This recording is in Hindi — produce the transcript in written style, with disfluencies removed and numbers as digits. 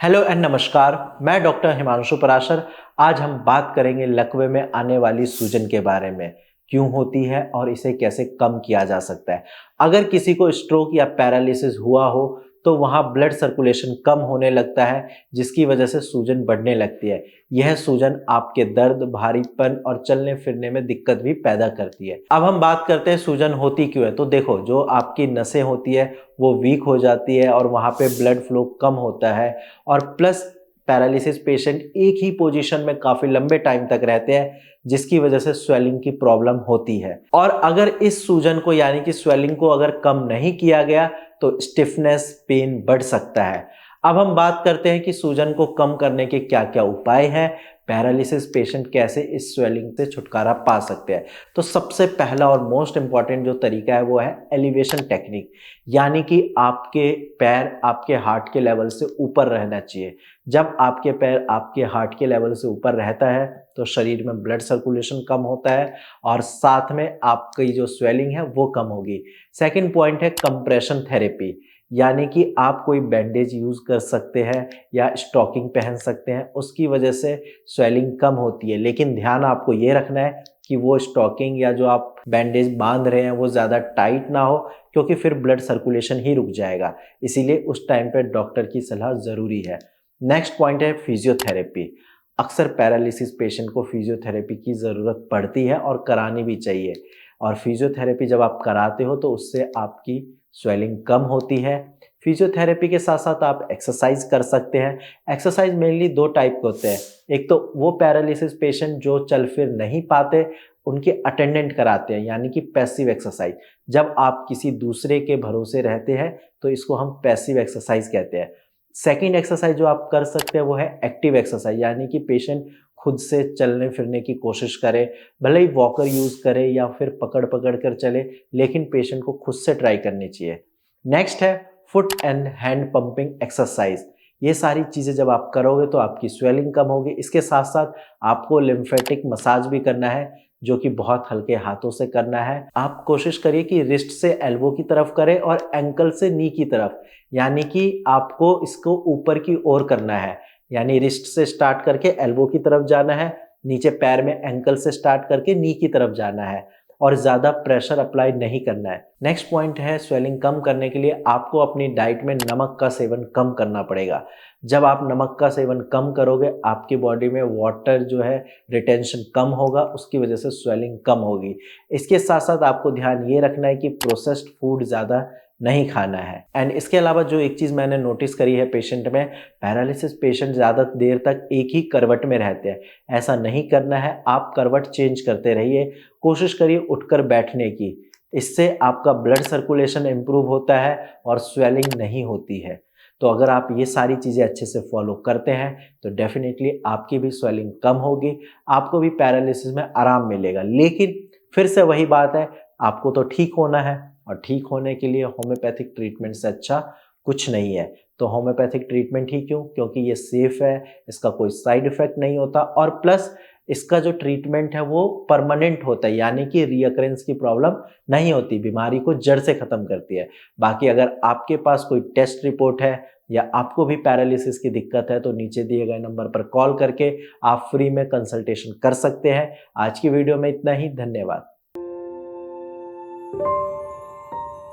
हेलो एंड नमस्कार। मैं डॉक्टर हिमांशु पराशर। आज हम बात करेंगे लकवे में आने वाली सूजन के बारे में। क्यों होती है और इसे कैसे कम किया जा सकता है। अगर किसी को स्ट्रोक या पैरालिसिस हुआ हो तो वहाँ ब्लड सर्कुलेशन कम होने लगता है, जिसकी वजह से सूजन बढ़ने लगती है। यह सूजन आपके दर्द, भारीपन और चलने फिरने में दिक्कत भी पैदा करती है। अब हम बात करते हैं सूजन होती क्यों है। तो देखो, जो आपकी नसें होती है वो वीक हो जाती है और वहाँ पे ब्लड फ्लो कम होता है। और प्लस पैरालिसिस पेशेंट एक ही पोजीशन में काफी लंबे टाइम तक रहते हैं, जिसकी वजह से स्वेलिंग की प्रॉब्लम होती है। और अगर इस सूजन को यानी कि स्वेलिंग को अगर कम नहीं किया गया तो स्टिफनेस, पेन बढ़ सकता है। अब हम बात करते हैं कि सूजन को कम करने के क्या क्या उपाय हैं, पैरालिसिस पेशेंट कैसे इस स्वेलिंग से छुटकारा पा सकते हैं। तो सबसे पहला और मोस्ट इंपॉर्टेंट जो तरीका है वो है एलिवेशन टेक्निक, यानी कि आपके पैर आपके हार्ट के लेवल से ऊपर रहना चाहिए। जब आपके पैर आपके हार्ट के लेवल से ऊपर रहता है तो शरीर में ब्लड सर्कुलेशन कम होता है और साथ में आपकी जो स्वेलिंग है वो कम होगी। सेकंड पॉइंट है कंप्रेशन थेरेपी, यानी कि आप कोई बैंडेज यूज कर सकते हैं या स्टॉकिंग पहन सकते हैं, उसकी वजह से स्वेलिंग कम होती है। लेकिन ध्यान आपको ये रखना है कि वो स्टॉकिंग या जो आप बैंडेज बांध रहे हैं वो ज़्यादा टाइट ना हो, क्योंकि फिर ब्लड सर्कुलेशन ही रुक जाएगा। इसीलिए उस टाइम पे डॉक्टर की सलाह ज़रूरी है। नेक्स्ट पॉइंट है फिजियोथेरेपी। अक्सर पैरालिसिस पेशेंट को फिजियोथेरेपी की ज़रूरत पड़ती है और करानी भी चाहिए। और फिजियोथेरेपी जब आप कराते हो तो उससे आपकी स्वेलिंग कम होती है। फिजियोथेरेपी के साथ साथ आप एक्सरसाइज कर सकते हैं। एक्सरसाइज मेनली दो टाइप के होते हैं। एक तो वो पैरालिसिस पेशेंट जो चल फिर नहीं पाते, उनके अटेंडेंट कराते हैं, यानी कि पैसिव एक्सरसाइज। जब आप किसी दूसरे के भरोसे रहते हैं तो इसको हम पैसिव एक्सरसाइज कहते हैं। सेकेंड एक्सरसाइज जो आप कर सकते हैं वो है एक्टिव एक्सरसाइज, यानी कि पेशेंट खुद से चलने फिरने की कोशिश करे, भले ही वॉकर यूज करे या फिर पकड़ पकड़ कर चले, लेकिन पेशेंट को खुद से ट्राई करनी चाहिए। नेक्स्ट है foot and hand pumping exercise. ये सारी चीजें जब आप करोगे तो आपकी स्वेलिंग कम होगी। इसके साथ साथ आपको लिम्फेटिक मसाज भी करना है, जो कि बहुत हल्के हाथों से करना है। आप कोशिश करिए कि रिस्ट से एल्बो की तरफ करें और एंकल से नी की तरफ, यानी कि आपको इसको ऊपर की ओर करना है। यानी रिस्ट से स्टार्ट करके एल्बो की तरफ जाना है, नीचे पैर में एंकल से स्टार्ट करके नी की तरफ जाना है और ज़्यादा प्रेशर अप्लाई नहीं करना है। नेक्स्ट पॉइंट है स्वेलिंग कम करने के लिए आपको अपनी डाइट में नमक का सेवन कम करना पड़ेगा। जब आप नमक का सेवन कम करोगे, आपकी बॉडी में वाटर जो है रिटेंशन कम होगा, उसकी वजह से स्वेलिंग कम होगी। इसके साथ साथ आपको ध्यान ये रखना है कि प्रोसेस्ड फूड ज़्यादा नहीं खाना है। एंड इसके अलावा जो एक चीज़ मैंने नोटिस करी है पेशेंट में, पैरालिसिस पेशेंट ज़्यादा देर तक एक ही करवट में रहते हैं। ऐसा नहीं करना है, आप करवट चेंज करते रहिए। कोशिश करिए उठकर बैठने की। इससे आपका ब्लड सर्कुलेशन इम्प्रूव होता है और स्वेलिंग नहीं होती है। तो अगर आप ये सारी चीज़ें अच्छे से फॉलो करते हैं तो डेफिनेटली आपकी भी स्वेलिंग कम होगी, आपको भी पैरालिसिस में आराम मिलेगा। लेकिन फिर से वही बात है, आपको तो ठीक होना है और ठीक होने के लिए होम्योपैथिक ट्रीटमेंट से अच्छा कुछ नहीं है। तो होम्योपैथिक ट्रीटमेंट ही क्यों? क्योंकि ये सेफ है, इसका कोई साइड इफेक्ट नहीं होता और प्लस इसका जो ट्रीटमेंट है वो परमानेंट होता है, यानी कि रीअकरेंस की प्रॉब्लम नहीं होती, बीमारी को जड़ से खत्म करती है। बाकी अगर आपके पास कोई टेस्ट रिपोर्ट है या आपको भी पैरालिसिस की दिक्कत है तो नीचे दिए गए नंबर पर कॉल करके आप फ्री में कंसल्टेशन कर सकते हैं। आज की वीडियो में इतना ही। धन्यवाद।